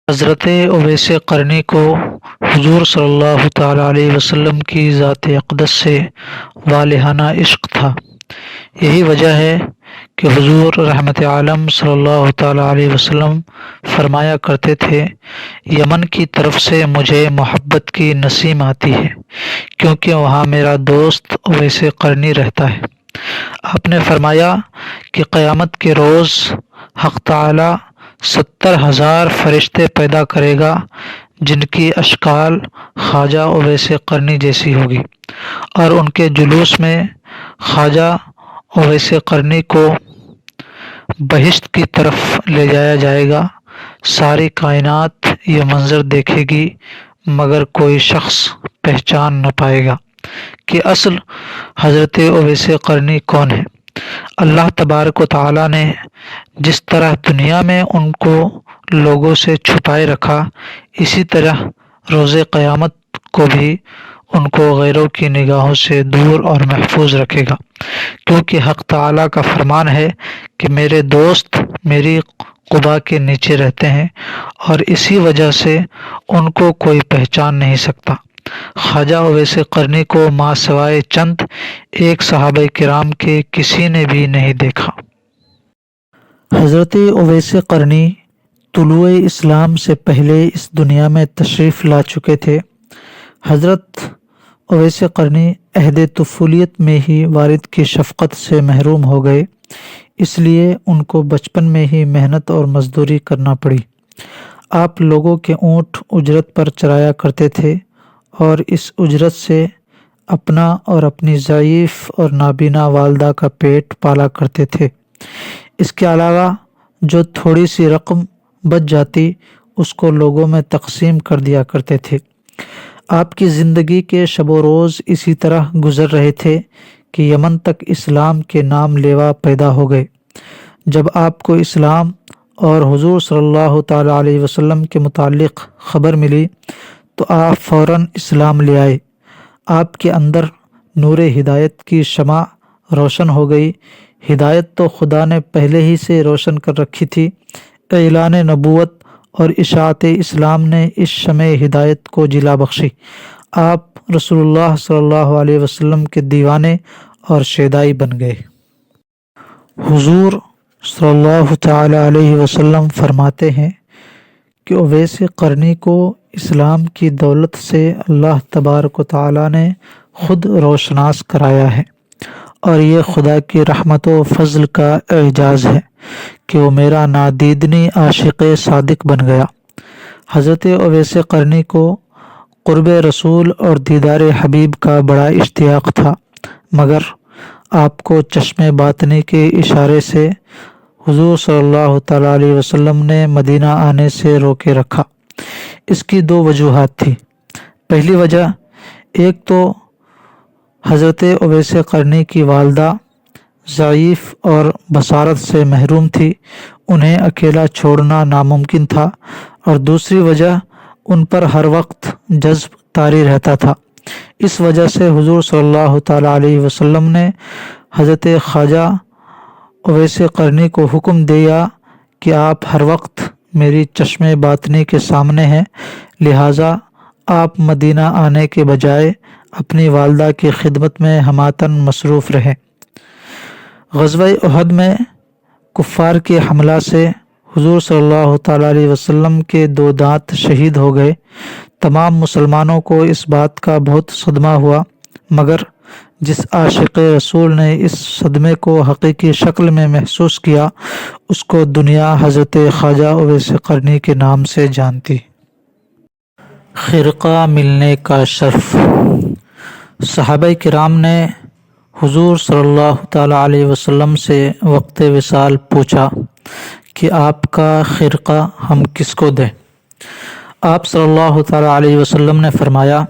حضرت اویس قرنی کو حضور صلی اللہ تعالیٰ علیہ وسلم کی ذات اقدس سے والہانہ عشق تھا۔ یہی وجہ ہے کہ حضور رحمت عالم صلی اللہ تعالیٰ علیہ وسلم فرمایا کرتے تھے، یمن کی طرف سے مجھے محبت کی نسیم آتی ہے کیونکہ وہاں میرا دوست اویس قرنی رہتا ہے۔ آپ نے فرمایا کہ قیامت کے روز حق تعالی 70,000 فرشتے پیدا کرے گا جن کی اشکال خواجہ اویس قرنی جیسی ہوگی، اور ان کے جلوس میں خواجہ اویس قرنی کو بہشت کی طرف لے جایا جائے گا۔ ساری کائنات یہ منظر دیکھے گی مگر کوئی شخص پہچان نہ پائے گا کہ اصل حضرت اویس قرنی کون ہے۔ اللہ تبارک و تعالیٰ نے جس طرح دنیا میں ان کو لوگوں سے چھپائے رکھا، اسی طرح روز قیامت کو بھی ان کو غیروں کی نگاہوں سے دور اور محفوظ رکھے گا، کیونکہ حق تعالیٰ کا فرمان ہے کہ میرے دوست میری قبا کے نیچے رہتے ہیں اور اسی وجہ سے ان کو کوئی پہچان نہیں سکتا۔ خواجہ اویس قرنی کو ماں سوائے چند ایک صحابہ کرام کے کسی نے بھی نہیں دیکھا۔ حضرت اویس قرنی طلوع اسلام سے پہلے اس دنیا میں تشریف لا چکے تھے۔ حضرت اویس قرنی عہد طفولیت میں ہی والد کی شفقت سے محروم ہو گئے، اس لیے ان کو بچپن میں ہی محنت اور مزدوری کرنا پڑی۔ آپ لوگوں کے اونٹ اجرت پر چرایا کرتے تھے اور اس اجرت سے اپنا اور اپنی ضعیف اور نابینا والدہ کا پیٹ پالا کرتے تھے۔ اس کے علاوہ جو تھوڑی سی رقم بچ جاتی اس کو لوگوں میں تقسیم کر دیا کرتے تھے۔ آپ کی زندگی کے شب و روز اسی طرح گزر رہے تھے کہ یمن تک اسلام کے نام لیوا پیدا ہو گئے۔ جب آپ کو اسلام اور حضور صلی اللہ تعالیٰ علیہ وسلم کے متعلق خبر ملی تو آپ فوراً اسلام لے آئے۔ آپ کے اندر نور ہدایت کی شمع روشن ہو گئی۔ ہدایت تو خدا نے پہلے ہی سے روشن کر رکھی تھی، اعلان نبوت اور اشاعت اسلام نے اس شمع ہدایت کو جلا بخشی۔ آپ رسول اللہ صلی اللہ علیہ وسلم کے دیوانے اور شیدائی بن گئے۔ حضور صلی اللہ تعالی علیہ وسلم فرماتے ہیں کہ اویس قرنی کو اسلام کی دولت سے اللہ تبارک و تعالی نے خود روشناس کرایا ہے، اور یہ خدا کی رحمت و فضل کا اعجاز ہے کہ وہ میرا نادیدنی عاشق صادق بن گیا۔ حضرت اویس قرنی کو قرب رسول اور دیدار حبیب کا بڑا اشتیاق تھا، مگر آپ کو چشم باطنی کے اشارے سے حضور صلی اللہ تعالیٰ علیہ وسلم نے مدینہ آنے سے روکے رکھا۔ اس کی دو وجوہات تھی۔ پہلی وجہ، ایک تو حضرت اویس قرنی کی والدہ ضعیف اور بصارت سے محروم تھی، انہیں اکیلا چھوڑنا ناممکن تھا، اور دوسری وجہ ان پر ہر وقت جذب طاری رہتا تھا۔ اس وجہ سے حضور صلی اللہ تعالیٰ علیہ وسلم نے حضرت خواجہ اویس قرنی کو حکم دیا کہ آپ ہر وقت میری چشم باطنی کے سامنے ہیں، لہٰذا آپ مدینہ آنے کے بجائے اپنی والدہ کی خدمت میں ہماتاً مصروف رہیں۔ غزوہ احد میں کفار کے حملہ سے حضور صلی اللہ تعالیٰ علیہ وسلم کے 2 دانت شہید ہو گئے۔ تمام مسلمانوں کو اس بات کا بہت صدمہ ہوا، مگر جس عاشق رسول نے اس صدمے کو حقیقی شکل میں محسوس کیا، اس کو دنیا حضرت خواجہ اویس قرنی کے نام سے جانتی۔ خرقہ ملنے کا شرف۔ صحابہ کرام نے حضور صلی اللہ تعالیٰ علیہ وسلم سے وقت وصال پوچھا کہ آپ کا خرقہ ہم کس کو دیں؟ آپ صلی اللہ تعالیٰ علیہ وسلم نے فرمایا،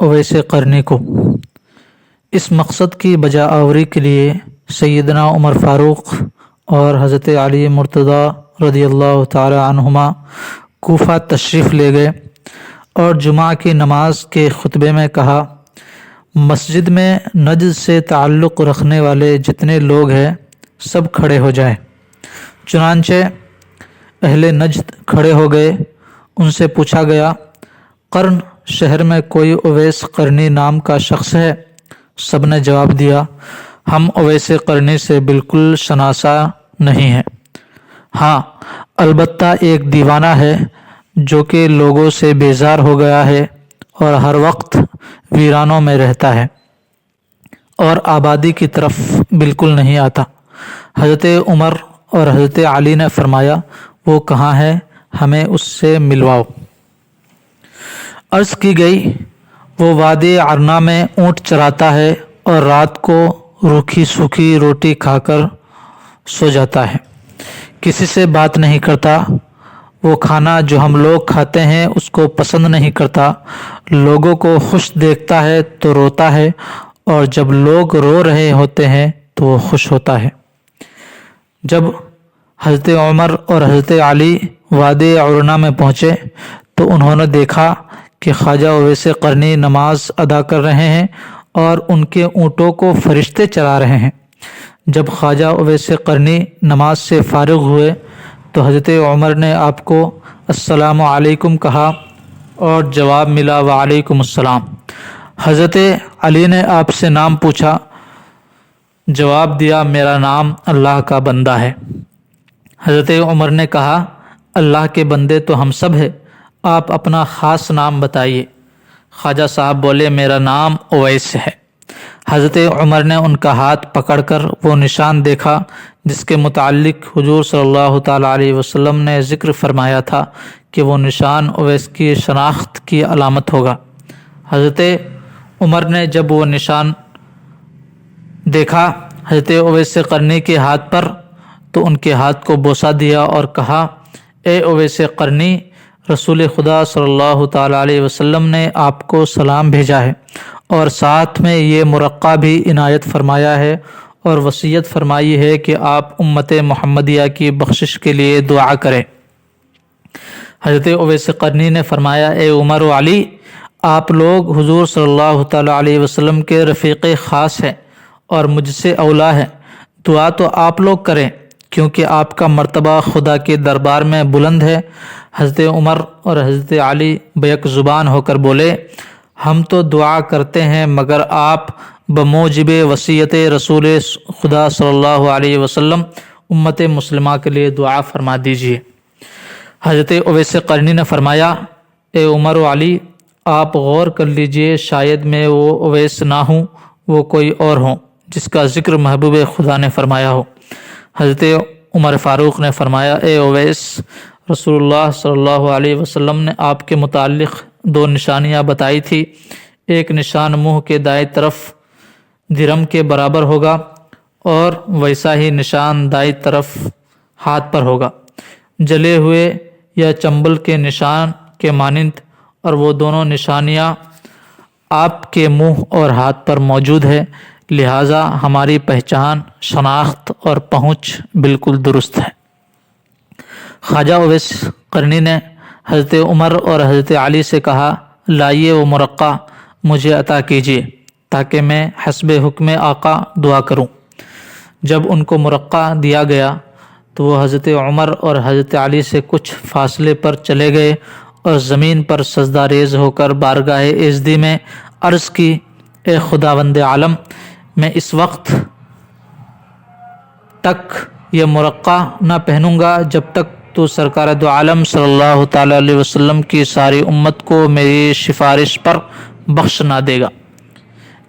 اویس قرنی کو۔ اس مقصد کی بجا آوری کے لیے سیدنا عمر فاروق اور حضرت علی مرتضیٰ رضی اللہ تعالی عنہما کوفہ تشریف لے گئے اور جمعہ کی نماز کے خطبے میں کہا، مسجد میں نجد سے تعلق رکھنے والے جتنے لوگ ہیں سب کھڑے ہو جائیں۔ چنانچہ اہل نجد کھڑے ہو گئے ان سے پوچھا گیا قرن شہر میں کوئی اویس قرنی نام کا شخص ہے؟ سب نے جواب دیا ہم اویس قرنی سے بالکل شناسا نہیں ہیں، ہاں البتہ ایک دیوانہ ہے جو کہ لوگوں سے بیزار ہو گیا ہے اور ہر وقت ویرانوں میں رہتا ہے اور آبادی کی طرف بالکل نہیں آتا۔ حضرت عمر اور حضرت علی نے فرمایا وہ کہاں ہے، ہمیں اس سے ملواؤ۔ عرض کی گئی وہ وادی عرنا میں اونٹ چراتا ہے اور رات کو روکھی سوکھی روٹی کھا کر سو جاتا ہے، کسی سے بات نہیں کرتا، وہ کھانا جو ہم لوگ کھاتے ہیں اس کو پسند نہیں کرتا، لوگوں کو خوش دیکھتا ہے تو روتا ہے اور جب لوگ رو رہے ہوتے ہیں تو وہ خوش ہوتا ہے۔ جب حضرت عمر اور حضرت علی وادی عرنا میں پہنچے تو انہوں نے دیکھا کہ خواجہ اویس قرنی نماز ادا کر رہے ہیں اور ان کے اونٹوں کو فرشتے چلا رہے ہیں۔ جب خواجہ اویس قرنی نماز سے فارغ ہوئے تو حضرت عمر نے آپ کو السلام علیکم کہا اور جواب ملا وعلیکم السلام۔ حضرت علی نے آپ سے نام پوچھا، جواب دیا میرا نام اللہ کا بندہ ہے۔ حضرت عمر نے کہا اللہ کے بندے تو ہم سب ہیں، آپ اپنا خاص نام بتائیے۔ خواجہ صاحب بولے میرا نام اویس ہے۔ حضرت عمر نے ان کا ہاتھ پکڑ کر وہ نشان دیکھا جس کے متعلق حضور صلی اللہ تعالیٰ علیہ وسلم نے ذکر فرمایا تھا کہ وہ نشان اویس کی شناخت کی علامت ہوگا۔ حضرت عمر نے جب وہ نشان دیکھا حضرت اویس قرنی کے ہاتھ پر تو ان کے ہاتھ کو بوسہ دیا اور کہا اے اویس قرنی، رسول خدا صلی اللہ تعالیٰ علیہ وسلم نے آپ کو سلام بھیجا ہے اور ساتھ میں یہ مرقع بھی عنایت فرمایا ہے اور وصیت فرمائی ہے کہ آپ امت محمدیہ کی بخشش کے لیے دعا کریں۔ حضرت اویس قرنی نے فرمایا اے عمر و علی، آپ لوگ حضور صلی اللہ تعالیٰ علیہ وسلم کے رفیق خاص ہیں اور مجھ سے اولیٰ ہیں، دعا تو آپ لوگ کریں کیونکہ آپ کا مرتبہ خدا کے دربار میں بلند ہے۔ حضرت عمر اور حضرت علی بیک زبان ہو کر بولے ہم تو دعا کرتے ہیں مگر آپ بموجب وصیت رسول خدا صلی اللہ علیہ وسلم امت مسلمہ کے لیے دعا فرما دیجیے۔ حضرت اویس قرنی نے فرمایا اے عمر و علی، آپ غور کر لیجئے، شاید میں وہ اویس نہ ہوں، وہ کوئی اور ہوں جس کا ذکر محبوب خدا نے فرمایا ہو۔ حضرت عمر فاروق نے فرمایا اے اویس، رسول اللہ صلی اللہ علیہ وسلم نے آپ کے متعلق دو نشانیاں بتائی تھی، ایک نشان منہ کے دائیں طرف درم کے برابر ہوگا اور ویسا ہی نشان دائیں طرف ہاتھ پر ہوگا، جلے ہوئے یا چنبل کے نشان کے مانند، اور وہ دونوں نشانیاں آپ کے منہ اور ہاتھ پر موجود ہے، لہٰذا ہماری پہچان، شناخت اور پہنچ بالکل درست ہے۔ خواجہ اویس قرنی نے حضرت عمر اور حضرت علی سے کہا لائیے وہ مرقع مجھے عطا کیجیے تاکہ میں حسب حکم آقا دعا کروں۔ جب ان کو مرقع دیا گیا تو وہ حضرت عمر اور حضرت علی سے کچھ فاصلے پر چلے گئے اور زمین پر سجدہ ریز ہو کر بارگاہ ایزدی میں عرض کی اے خداوند عالم، میں اس وقت تک یہ مرقع نہ پہنوں گا جب تک تو سرکار دو عالم صلی اللہ تعالیٰ علیہ وسلم کی ساری امت کو میری سفارش پر بخش نہ دے گا،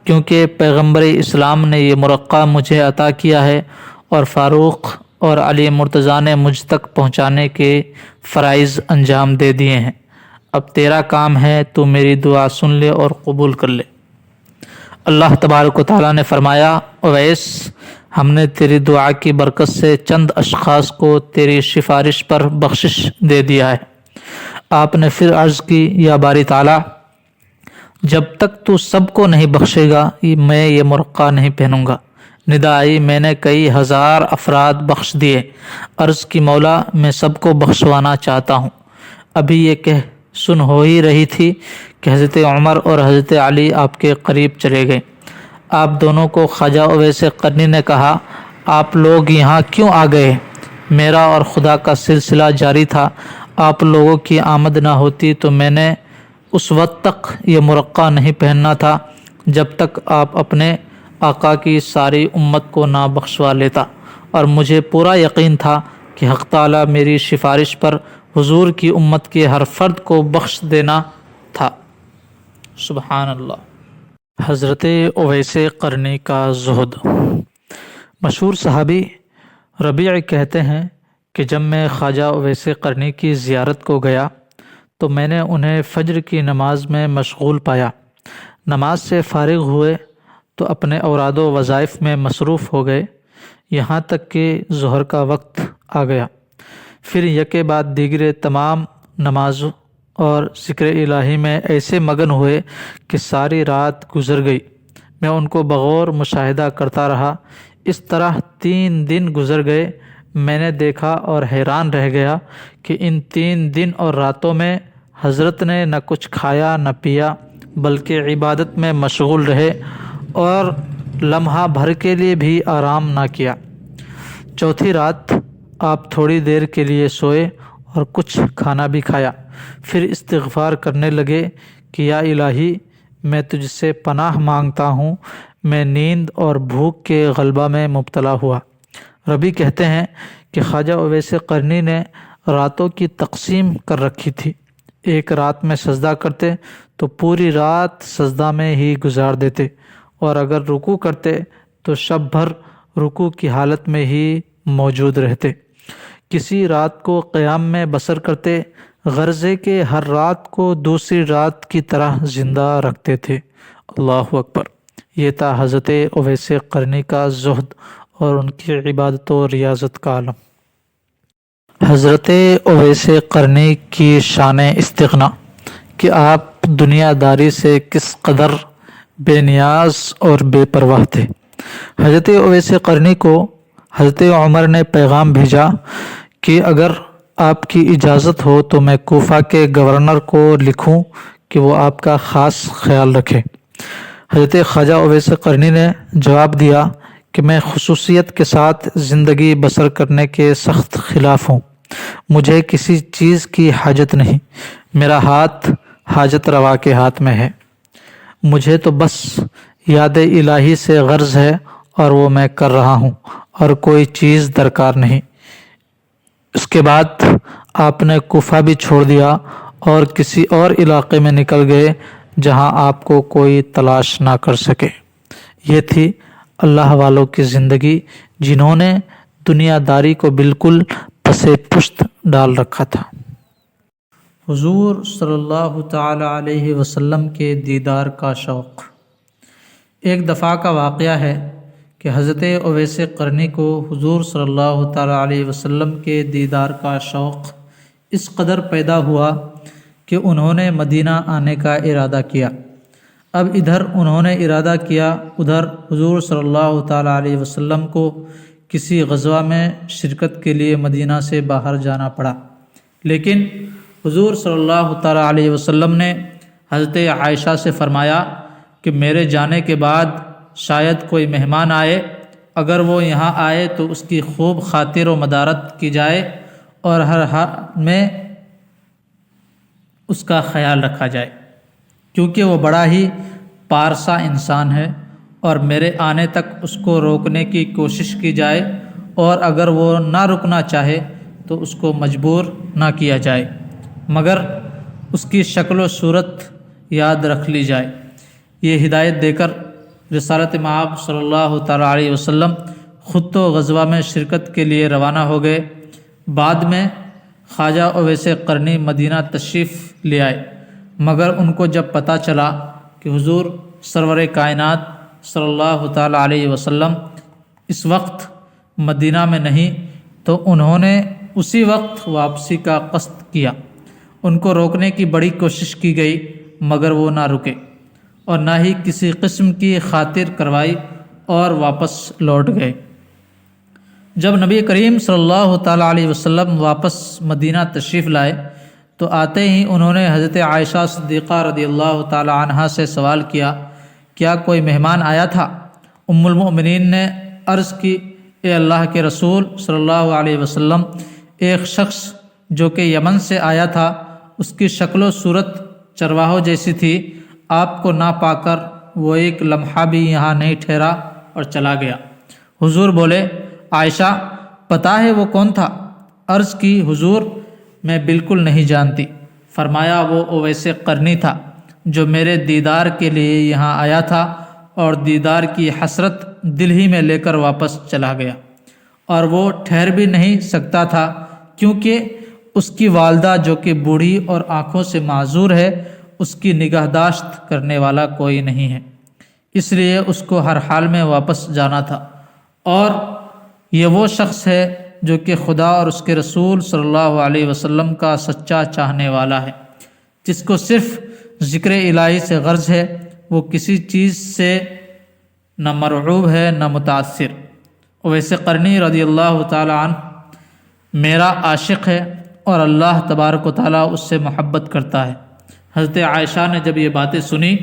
کیونکہ پیغمبر اسلام نے یہ مرقع مجھے عطا کیا ہے اور فاروق اور علی مرتضیٰ نے مجھ تک پہنچانے کے فرائض انجام دے دیے ہیں۔ اب تیرا کام ہے، تو میری دعا سن لے اور قبول کر لے۔ اللہ تبارک و تعالیٰ نے فرمایا اویس، ہم نے تیری دعا کی برکت سے چند اشخاص کو تیری سفارش پر بخشش دے دیا ہے۔ آپ نے پھر عرض کی یا باری تعالیٰ، جب تک تو سب کو نہیں بخشے گا میں یہ مرقع نہیں پہنوں گا۔ ندا آئی، میں نے کئی ہزار افراد بخش دیے۔ عرض کی مولا، میں سب کو بخشوانا چاہتا ہوں۔ ابھی یہ کہہ سن ہو ہی رہی تھی کہ حضرت عمر اور حضرت علی آپ کے قریب چلے گئے۔ آپ دونوں کو خواجہ اویس قرنی نے کہا آپ لوگ یہاں کیوں آ گئے؟ میرا اور خدا کا سلسلہ جاری تھا، آپ لوگوں کی آمد نہ ہوتی تو میں نے اس وقت تک یہ مرقع نہیں پہننا تھا جب تک آپ اپنے آقا کی ساری امت کو نہ بخشوا لیتا، اور مجھے پورا یقین تھا کہ حق تعالیٰ میری سفارش پر حضور کی امت کے ہر فرد کو بخش دینا تھا۔ سبحان اللہ۔ حضرت اویس قرنی کا زہد۔ مشہور صحابی ربیع کہتے ہیں کہ جب میں خواجہ اویس قرنی کی زیارت کو گیا تو میں نے انہیں فجر کی نماز میں مشغول پایا۔ نماز سے فارغ ہوئے تو اپنے اوراد و وظائف میں مصروف ہو گئے، یہاں تک کہ ظہر کا وقت آ گیا۔ پھر یکے بعد دیگر تمام نماز اور ذکر الہی میں ایسے مگن ہوئے کہ ساری رات گزر گئی۔ میں ان کو بغور مشاہدہ کرتا رہا۔ اس طرح 3 دن گزر گئے۔ میں نے دیکھا اور حیران رہ گیا کہ ان 3 دن اور راتوں میں حضرت نے نہ کچھ کھایا نہ پیا، بلکہ عبادت میں مشغول رہے اور لمحہ بھر کے لیے بھی آرام نہ کیا۔ چوتھی رات آپ تھوڑی دیر کے لیے سوئے اور کچھ کھانا بھی کھایا، پھر استغفار کرنے لگے کہ یا الہی، میں تجھ سے پناہ مانگتا ہوں، میں نیند اور بھوک کے غلبہ میں مبتلا ہوا۔ ربی کہتے ہیں کہ خواجہ اویس قرنی نے راتوں کی تقسیم کر رکھی تھی۔ ایک رات میں سجدہ کرتے تو پوری رات سجدہ میں ہی گزار دیتے، اور اگر رکوع کرتے تو شب بھر رکوع کی حالت میں ہی موجود رہتے۔ کسی رات کو قیام میں بسر کرتے، غرضے کہ ہر رات کو دوسری رات کی طرح زندہ رکھتے تھے۔ اللہ اکبر۔ یہ تھا حضرت اویس قرنی کا زہد اور ان کی عبادت و ریاضت کا عالم۔ حضرت اویس قرنی کی شان استغنا کہ آپ دنیا داری سے کس قدر بے نیاز اور بے پرواہ تھے۔ حضرت اویس قرنی کو حضرت عمر نے پیغام بھیجا کہ اگر آپ کی اجازت ہو تو میں کوفہ کے گورنر کو لکھوں کہ وہ آپ کا خاص خیال رکھے۔ حضرت خواجہ اویس قرنی نے جواب دیا کہ میں خصوصیت کے ساتھ زندگی بسر کرنے کے سخت خلاف ہوں۔ مجھے کسی چیز کی حاجت نہیں، میرا ہاتھ حاجت روا کے ہاتھ میں ہے۔ مجھے تو بس یاد الہی سے غرض ہے اور وہ میں کر رہا ہوں، اور کوئی چیز درکار نہیں۔ اس کے بعد آپ نے کوفہ بھی چھوڑ دیا اور کسی اور علاقے میں نکل گئے جہاں آپ کو کوئی تلاش نہ کر سکے۔ یہ تھی اللہ والوں کی زندگی جنہوں نے دنیا داری کو بالکل پس پشت ڈال رکھا تھا۔ حضور صلی اللہ تعالی علیہ وسلم کے دیدار کا شوق۔ ایک دفعہ کا واقعہ ہے کہ حضرت اویس قرنی کو حضور صلی اللہ تعالی علیہ وسلم کے دیدار کا شوق اس قدر پیدا ہوا کہ انہوں نے مدینہ آنے کا ارادہ کیا۔ اب ادھر انہوں نے ارادہ کیا، ادھر حضور صلی اللہ تعالی علیہ وسلم کو کسی غزوہ میں شرکت کے لیے مدینہ سے باہر جانا پڑا، لیکن حضور صلی اللہ تعالی علیہ وسلم نے حضرت عائشہ سے فرمایا کہ میرے جانے کے بعد شاید کوئی مہمان آئے، اگر وہ یہاں آئے تو اس کی خوب خاطر و مدارت کی جائے اور ہر حال میں اس کا خیال رکھا جائے، کیونکہ وہ بڑا ہی پارسا انسان ہے، اور میرے آنے تک اس کو روکنے کی کوشش کی جائے، اور اگر وہ نہ رکنا چاہے تو اس کو مجبور نہ کیا جائے، مگر اس کی شکل و صورت یاد رکھ لی جائے۔ یہ ہدایت دے کر رسالت مآب صلی اللہ تعالی علیہ وسلم خود تو غزوہ میں شرکت کے لیے روانہ ہو گئے۔ بعد میں خواجہ اویس قرنی مدینہ تشریف لے آئے، مگر ان کو جب پتہ چلا کہ حضور سرور کائنات صلی اللہ تعالی علیہ وسلم اس وقت مدینہ میں نہیں تو انہوں نے اسی وقت واپسی کا قصد کیا۔ ان کو روکنے کی بڑی کوشش کی گئی، مگر وہ نہ رکے اور نہ ہی کسی قسم کی خاطر کروائی اور واپس لوٹ گئے۔ جب نبی کریم صلی اللہ تعالی علیہ وسلم واپس مدینہ تشریف لائے تو آتے ہی انہوں نے حضرت عائشہ صدیقہ رضی اللہ تعالی عنہا سے سوال کیا، کیا کوئی مہمان آیا تھا؟ ام المؤمنین نے عرض کی، اے اللہ کے رسول صلی اللہ علیہ وسلم، ایک شخص جو کہ یمن سے آیا تھا، اس کی شکل و صورت چرواہوں جیسی تھی۔ آپ کو نہ پا کر وہ ایک لمحہ بھی یہاں نہیں ٹھہرا اور چلا گیا۔ حضور بولے، عائشہ پتہ ہے وہ کون تھا؟ عرض کی، حضور میں بالکل نہیں جانتی۔ فرمایا، وہ اویس قرنی تھا جو میرے دیدار کے لیے یہاں آیا تھا اور دیدار کی حسرت دل ہی میں لے کر واپس چلا گیا، اور وہ ٹھہر بھی نہیں سکتا تھا کیونکہ اس کی والدہ جو کہ بوڑھی اور آنکھوں سے معذور ہے، اس کی نگہداشت کرنے والا کوئی نہیں ہے، اس لیے اس کو ہر حال میں واپس جانا تھا۔ اور یہ وہ شخص ہے جو کہ خدا اور اس کے رسول صلی اللہ علیہ وسلم کا سچا چاہنے والا ہے، جس کو صرف ذکر الہی سے غرض ہے، وہ کسی چیز سے نہ مرعوب ہے نہ متاثر۔ اویس قرنی رضی اللہ تعالی عنہ میرا عاشق ہے اور اللہ تبارک و تعالیٰ اس سے محبت کرتا ہے۔ حضرت عائشہ نے جب یہ باتیں سنی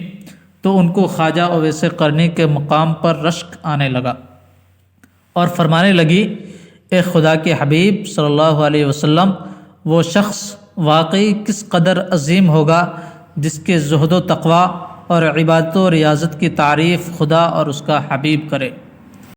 تو ان کو خواجہ اویس قرنی کے مقام پر رشک آنے لگا اور فرمانے لگی، اے خدا کے حبیب صلی اللہ علیہ وسلم، وہ شخص واقعی کس قدر عظیم ہوگا جس کے زہد و تقوی اور عبادت و ریاضت کی تعریف خدا اور اس کا حبیب کرے۔